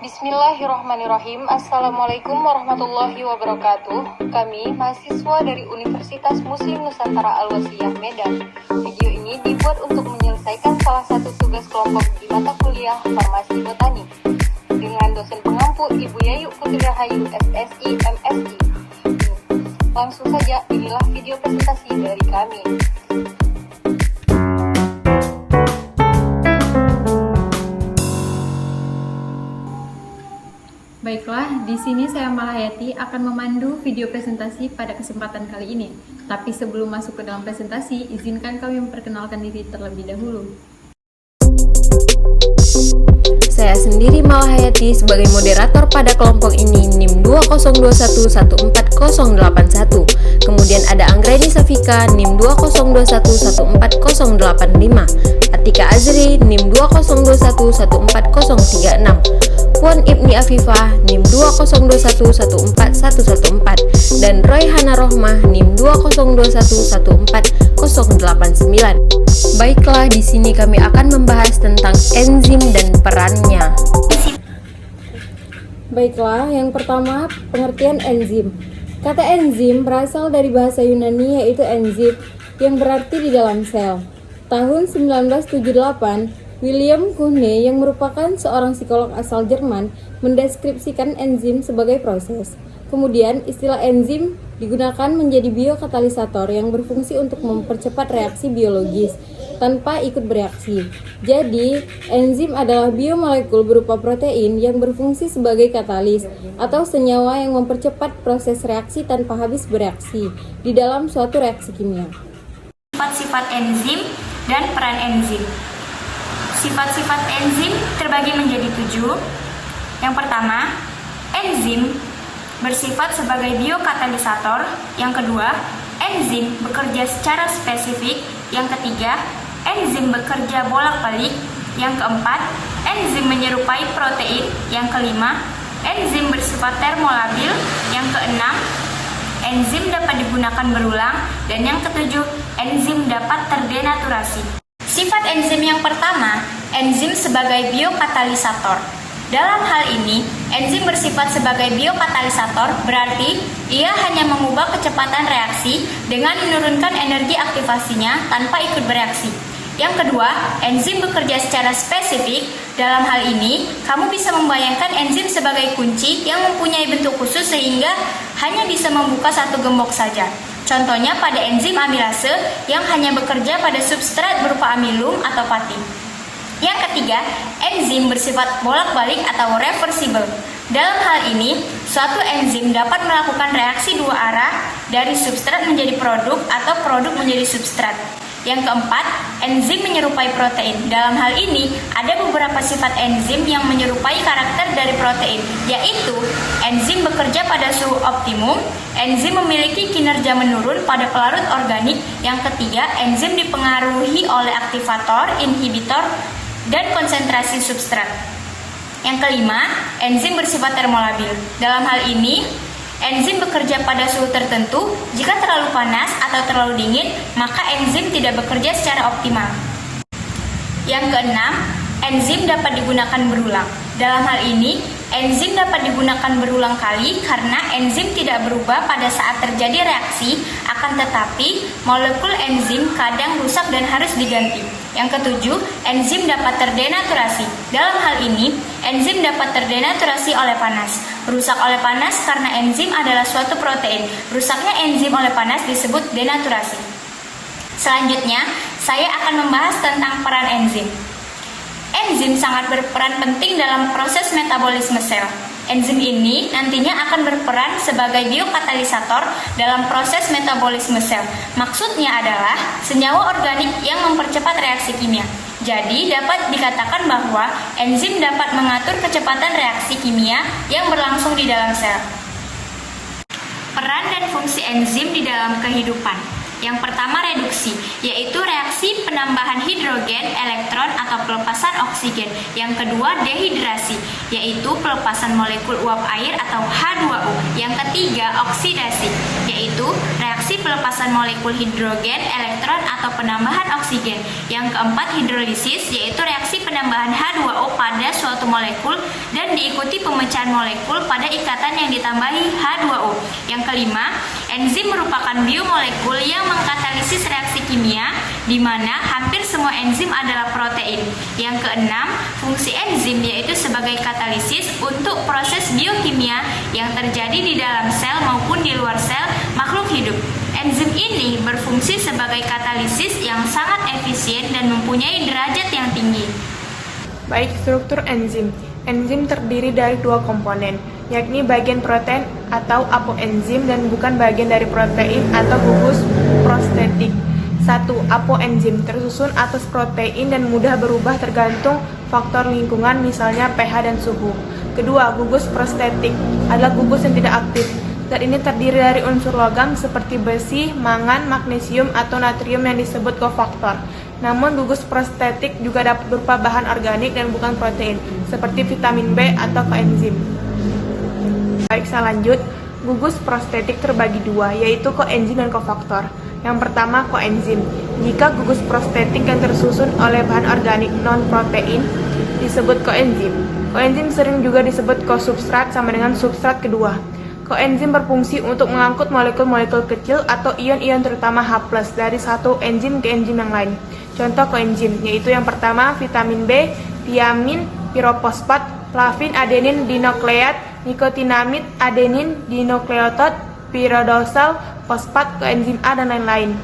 Bismillahirrahmanirrahim. Assalamualaikum warahmatullahi wabarakatuh. Kami mahasiswa dari Universitas Muslim Nusantara Al-Wasiyah Medan. Video ini dibuat untuk menyelesaikan salah satu tugas kelompok di mata kuliah Farmasi Botani dengan dosen pengampu Ibu Yayu Putri Rahayu SSI MSI. Langsung saja, inilah video presentasi dari kami. Baiklah, di sini saya Malahayati akan memandu video presentasi pada kesempatan kali ini. Tapi sebelum masuk ke dalam presentasi, izinkan kami memperkenalkan diri terlebih dahulu. Saya sendiri Malahayati sebagai moderator pada kelompok ini NIM 2021140081. Kemudian ada Anggreni Safika NIM 2021140085, Atika Azri NIM 2021140036, Puan Ibni Afifah NIM 2021141114, dan Royhana Rohmah NIM 2021140089. Baiklah, di sini kami akan membahas tentang enzim dan perannya. Baiklah, yang pertama pengertian enzim. Kata enzim berasal dari bahasa Yunani yaitu enzim yang berarti di dalam sel. Tahun 1978, William Kuhne yang merupakan seorang psikolog asal Jerman mendeskripsikan enzim sebagai proses. Kemudian istilah enzim digunakan menjadi biokatalisator yang berfungsi untuk mempercepat reaksi biologis tanpa ikut bereaksi. Jadi, enzim adalah biomolekul berupa protein yang berfungsi sebagai katalis atau senyawa yang mempercepat proses reaksi tanpa habis bereaksi di dalam suatu reaksi kimia. Sifat-sifat enzim dan peran enzim. Sifat-sifat enzim terbagi menjadi 7. Yang pertama, enzim bersifat sebagai biokatalisator. Yang kedua, enzim bekerja secara spesifik. Yang ketiga, enzim bekerja bolak-balik. Yang keempat, enzim menyerupai protein. Yang kelima, enzim bersifat termolabil. Yang keenam, enzim dapat digunakan berulang. Dan yang ketujuh, enzim dapat terdenaturasi. Sifat enzim yang pertama, enzim sebagai biokatalisator. Dalam hal ini, enzim bersifat sebagai biokatalisator berarti ia hanya mengubah kecepatan reaksi dengan menurunkan energi aktivasinya tanpa ikut bereaksi. Yang kedua, enzim bekerja secara spesifik. Dalam hal ini, kamu bisa membayangkan enzim sebagai kunci yang mempunyai bentuk khusus sehingga hanya bisa membuka satu gembok saja. Contohnya pada enzim amilase yang hanya bekerja pada substrat berupa amilum atau patin. Yang ketiga, enzim bersifat bolak-balik atau reversible. Dalam hal ini, suatu enzim dapat melakukan reaksi dua arah dari substrat menjadi produk atau produk menjadi substrat. Yang keempat, enzim menyerupai protein. Dalam hal ini, ada beberapa sifat enzim yang menyerupai karakter dari protein, yaitu enzim bekerja pada suhu optimum, enzim memiliki kinerja menurun pada pelarut organik. Yang ketiga, enzim dipengaruhi oleh aktivator, inhibitor, dan konsentrasi substrat. Yang kelima, enzim bersifat termolabil. Dalam hal ini, enzim bekerja pada suhu tertentu. Jika terlalu panas atau terlalu dingin, maka enzim tidak bekerja secara optimal. Yang keenam, enzim dapat digunakan berulang. Dalam hal ini, enzim dapat digunakan berulang kali karena enzim tidak berubah pada saat terjadi reaksi, akan tetapi molekul enzim kadang rusak dan harus diganti. Yang ketujuh, enzim dapat terdenaturasi. Dalam hal ini, enzim dapat terdenaturasi oleh panas. Rusak oleh panas karena enzim adalah suatu protein. Rusaknya enzim oleh panas disebut denaturasi. Selanjutnya, saya akan membahas tentang peran enzim. Enzim sangat berperan penting dalam proses metabolisme sel. Enzim ini nantinya akan berperan sebagai biokatalisator dalam proses metabolisme sel. Maksudnya adalah senyawa organik yang mempercepat reaksi kimia. Jadi dapat dikatakan bahwa enzim dapat mengatur kecepatan reaksi kimia yang berlangsung di dalam sel. Peran dan fungsi enzim di dalam kehidupan. Yang pertama reduksi, yaitu reaksi penambahan hidrogen, elektron atau pelepasan oksigen. Yang kedua dehidrasi, yaitu pelepasan molekul uap air atau H2O. Yang ketiga oksidasi, yaitu reaksi pelepasan molekul hidrogen, elektron atau penambahan oksigen. Yang keempat hidrolisis, yaitu reaksi penambahan H2O pada suatu molekul dan diikuti pemecahan molekul pada ikatan yang ditambahi H2O. Yang kelima, enzim merupakan biomolekul yang mengkatalisis reaksi kimia, di mana hampir semua enzim adalah protein. Yang keenam, fungsi enzim yaitu sebagai katalisis untuk proses biokimia yang terjadi di dalam sel maupun di luar sel makhluk hidup. Enzim ini berfungsi sebagai katalisis yang sangat efisien dan mempunyai derajat yang tinggi. Baik, struktur enzim. Enzim terdiri dari dua komponen, yakni bagian protein atau apoenzim dan bukan bagian dari protein atau gugus prostetik. 1. Apoenzim tersusun atas protein dan mudah berubah tergantung faktor lingkungan, misalnya pH dan suhu. Kedua, gugus prostetik adalah gugus yang tidak aktif. Zat ini terdiri dari unsur logam seperti besi, mangan, magnesium, atau natrium yang disebut kofaktor. Namun gugus prostetik juga dapat berupa bahan organik dan bukan protein, seperti vitamin B atau koenzim. Baik, saya lanjut. Gugus prostetik terbagi dua, yaitu koenzim dan kofaktor. Yang pertama, koenzim. Jika gugus prostetik yang tersusun oleh bahan organik non-protein disebut koenzim. Koenzim sering juga disebut kosubstrat sama dengan substrat kedua. Koenzim berfungsi untuk mengangkut molekul-molekul kecil atau ion-ion terutama H+ dari satu enzim ke enzim yang lain. Contoh koenzim yaitu yang pertama vitamin B, tiamin, pirofosfat, flavin, adenin dinukleat, nikotinamid, adenin dinukleotid, piridosal, fosfat, koenzim A dan lain-lain.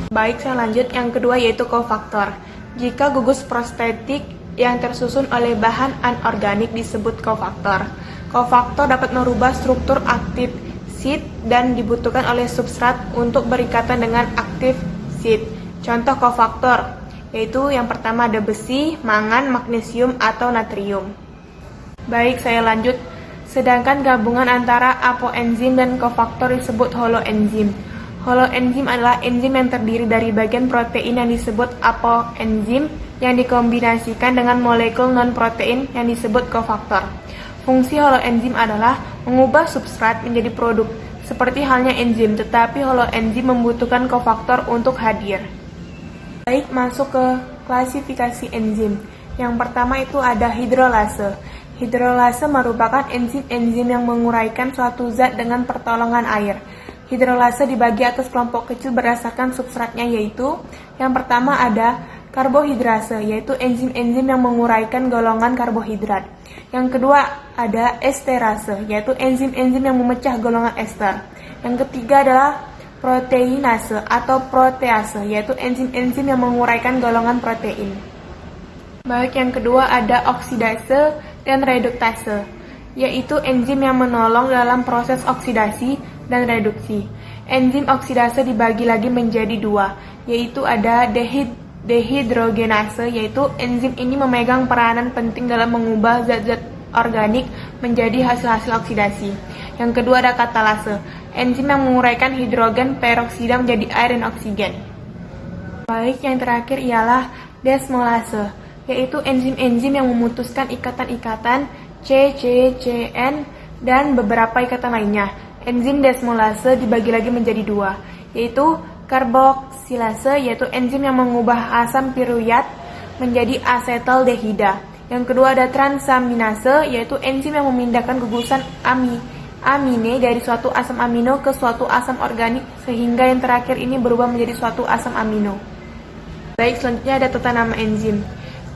Baik, saya lanjut yang kedua yaitu kofaktor. Jika gugus prostetik yang tersusun oleh bahan anorganik disebut kofaktor. Kofaktor dapat merubah struktur aktif site dan dibutuhkan oleh substrat untuk berikatan dengan aktif site. Contoh kofaktor yaitu yang pertama ada besi, mangan, magnesium, atau natrium. Baik, saya lanjut. Sedangkan gabungan antara apoenzim dan kofaktor disebut holoenzim. Holoenzim adalah enzim yang terdiri dari bagian protein yang disebut apoenzim yang dikombinasikan dengan molekul non-protein yang disebut kofaktor. Fungsi holoenzim adalah mengubah substrat menjadi produk, seperti halnya enzim, tetapi holoenzim membutuhkan kofaktor untuk hadir. Baik, masuk ke klasifikasi enzim. Yang pertama itu ada hidrolase. Hidrolase merupakan enzim-enzim yang menguraikan suatu zat dengan pertolongan air. Hidrolase dibagi atas kelompok kecil berdasarkan substratnya, yaitu yang pertama ada karbohidrase, yaitu enzim-enzim yang menguraikan golongan karbohidrat. Yang kedua ada esterase, yaitu enzim-enzim yang memecah golongan ester. Yang ketiga adalah proteinase atau protease, yaitu enzim-enzim yang menguraikan golongan protein. Baik, yang kedua ada oksidase dan reduktase, yaitu enzim yang menolong dalam proses oksidasi dan reduksi. Enzim oksidase dibagi lagi menjadi dua, yaitu ada dehidrogenase, yaitu enzim ini memegang peranan penting dalam mengubah zat-zat organik menjadi hasil-hasil oksidasi. Yang kedua ada katalase, enzim yang menguraikan hidrogen peroksida menjadi air dan oksigen. Baik, yang terakhir ialah desmolase, yaitu enzim-enzim yang memutuskan ikatan-ikatan C, C, CN, dan beberapa ikatan lainnya. Enzim desmolase dibagi lagi menjadi dua, yaitu karboksilase, yaitu enzim yang mengubah asam piruyat menjadi asetaldehida. Yang kedua ada transaminase, yaitu enzim yang memindahkan gugusan amine dari suatu asam amino ke suatu asam organik, sehingga yang terakhir ini berubah menjadi suatu asam amino. Baik, selanjutnya ada tata nama enzim.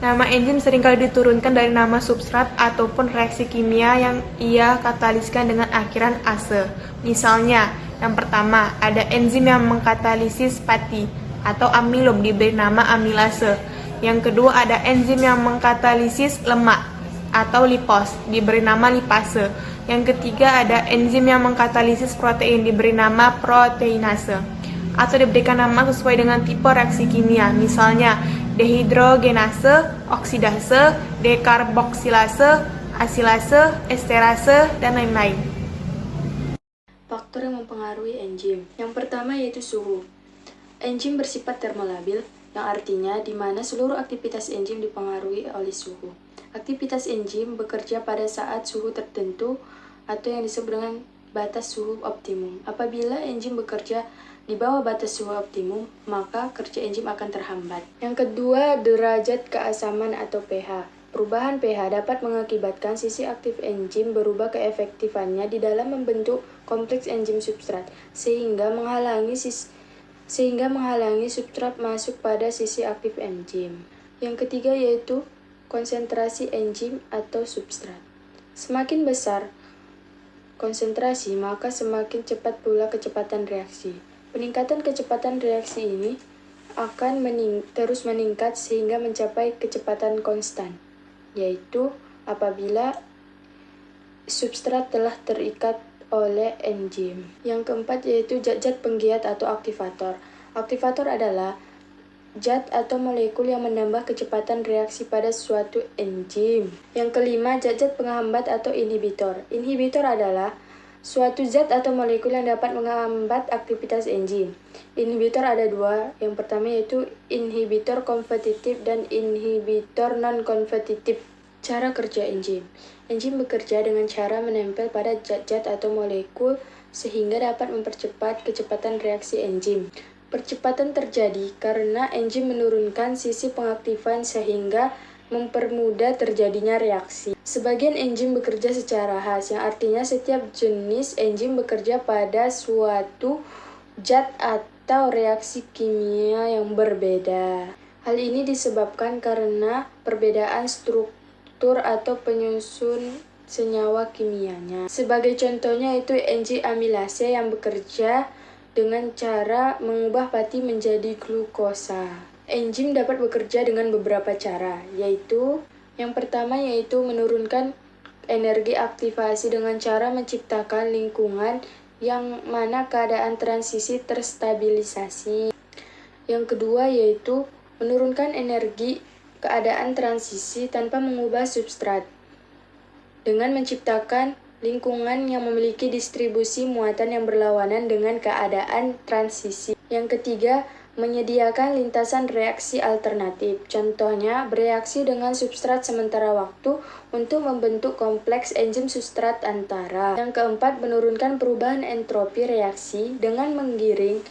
Nama enzim seringkali diturunkan dari nama substrat ataupun reaksi kimia yang ia kataliskan dengan akhiran ase. Misalnya, yang pertama ada enzim yang mengkatalisis pati atau amilum diberi nama amilase. Yang kedua ada enzim yang mengkatalisis lemak atau lipos diberi nama lipase. Yang ketiga ada enzim yang mengkatalisis protein diberi nama proteinase atau diberikan nama sesuai dengan tipe reaksi kimia, misalnya dehidrogenase, oksidase, dekarboksilase, asilase, esterase, dan lain-lain. Faktor yang mempengaruhi enzim. Yang pertama yaitu suhu. Enzim bersifat termolabil, yang artinya di mana seluruh aktivitas enzim dipengaruhi oleh suhu. Aktivitas enzim bekerja pada saat suhu tertentu atau yang disebut dengan batas suhu optimum. Apabila enzim bekerja di bawah batas suhu optimum, maka kerja enzim akan terhambat. Yang kedua, derajat keasaman atau pH. Perubahan pH dapat mengakibatkan sisi aktif enzim berubah keefektifannya di dalam membentuk kompleks enzim substrat, sehingga menghalangi substrat masuk pada sisi aktif enzim. Yang ketiga yaitu konsentrasi enzim atau substrat. Semakin besar konsentrasi, maka semakin cepat pula kecepatan reaksi. Peningkatan kecepatan reaksi ini akan terus meningkat sehingga mencapai kecepatan konstan, yaitu apabila substrat telah terikat oleh enzim. Yang keempat yaitu zat-zat penggiat atau aktivator. Aktivator adalah zat atau molekul yang menambah kecepatan reaksi pada suatu enzim. Yang kelima, zat-zat penghambat atau inhibitor. Inhibitor adalah suatu zat atau molekul yang dapat menghambat aktivitas enzim. Inhibitor ada dua. Yang pertama yaitu inhibitor kompetitif dan inhibitor non-kompetitif. Cara kerja enzim. Enzim bekerja dengan cara menempel pada zat-zat atau molekul sehingga dapat mempercepat kecepatan reaksi enzim. Percepatan terjadi karena enzim menurunkan sisi pengaktifan sehingga mempermudah terjadinya reaksi. Sebagian enzim bekerja secara khas, yang artinya setiap jenis enzim bekerja pada suatu zat atau reaksi kimia yang berbeda. Hal ini disebabkan karena perbedaan struktur atau penyusun senyawa kimianya. Sebagai contohnya itu enzim amilase yang bekerja dengan cara mengubah pati menjadi glukosa. Enzim dapat bekerja dengan beberapa cara, yaitu yang pertama yaitu menurunkan energi aktivasi dengan cara menciptakan lingkungan yang mana keadaan transisi terstabilisasi. Yang kedua yaitu menurunkan energi keadaan transisi tanpa mengubah substrat dengan menciptakan lingkungan yang memiliki distribusi muatan yang berlawanan dengan keadaan transisi. Yang ketiga, menyediakan lintasan reaksi alternatif. Contohnya, bereaksi dengan substrat sementara waktu untuk membentuk kompleks enzim substrat antara. Yang keempat, menurunkan perubahan entropi reaksi dengan menggiring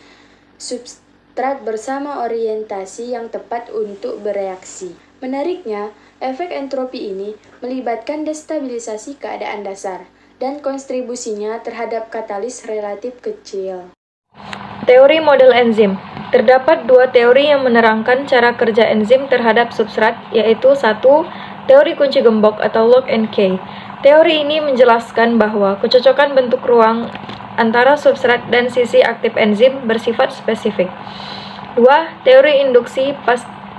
substrat bersama orientasi yang tepat untuk bereaksi. Menariknya, efek entropi ini melibatkan destabilisasi keadaan dasar dan kontribusinya terhadap katalis relatif kecil. Teori model enzim. Terdapat dua teori yang menerangkan cara kerja enzim terhadap substrat, yaitu 1. Teori kunci gembok atau lock and key. Teori ini menjelaskan bahwa kecocokan bentuk ruang antara substrat dan sisi aktif enzim bersifat spesifik. 2. Teori induksi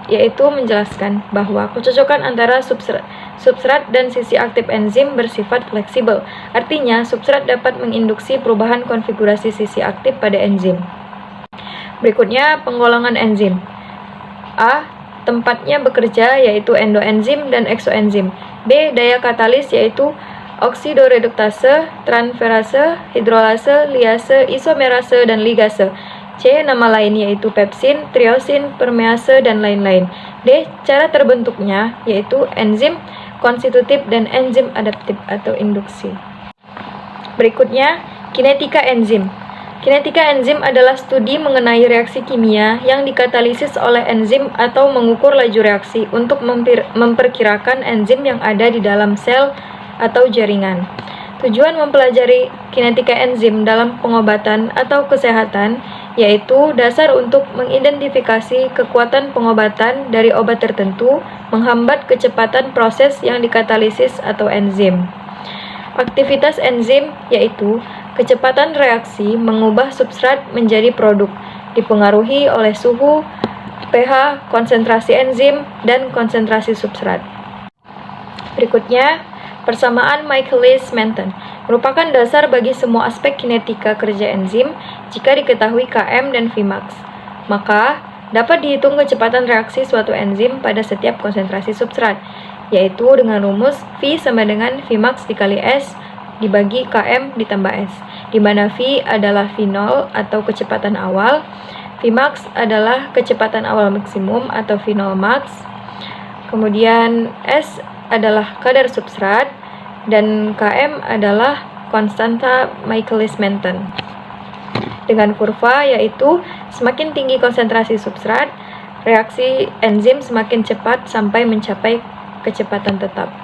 yaitu menjelaskan bahwa kecocokan antara substrat dan sisi aktif enzim bersifat fleksibel. Artinya, substrat dapat menginduksi perubahan konfigurasi sisi aktif pada enzim. Berikutnya, penggolongan enzim. A. Tempatnya bekerja yaitu endoenzim dan eksoenzim. B. Daya katalis yaitu oksidoreduktase, transferase, hidrolase, liase, isomerase, dan ligase. C. Nama lain yaitu pepsin, triosin, permease, dan lain-lain. D. Cara terbentuknya yaitu enzim konstitutif dan enzim adaptif atau induksi. Berikutnya, kinetika enzim. Kinetika enzim adalah studi mengenai reaksi kimia yang dikatalisis oleh enzim atau mengukur laju reaksi untuk memperkirakan enzim yang ada di dalam sel atau jaringan. Tujuan mempelajari kinetika enzim dalam pengobatan atau kesehatan yaitu dasar untuk mengidentifikasi kekuatan pengobatan dari obat tertentu, menghambat kecepatan proses yang dikatalisis atau enzim. Aktivitas enzim yaitu kecepatan reaksi mengubah substrat menjadi produk, dipengaruhi oleh suhu, pH, konsentrasi enzim, dan konsentrasi substrat. Berikutnya, persamaan Michaelis-Menten merupakan dasar bagi semua aspek kinetika kerja enzim jika diketahui Km dan Vmax. Maka, dapat dihitung kecepatan reaksi suatu enzim pada setiap konsentrasi substrat, yaitu dengan rumus V sama dengan Vmax dikali S dibagi Km ditambah S, di mana V adalah V0 atau kecepatan awal, Vmax adalah kecepatan awal maksimum atau V0 max. Kemudian S adalah kadar substrat dan Km adalah konstanta Michaelis-Menten. Dengan kurva yaitu semakin tinggi konsentrasi substrat, reaksi enzim semakin cepat sampai mencapai kecepatan tetap.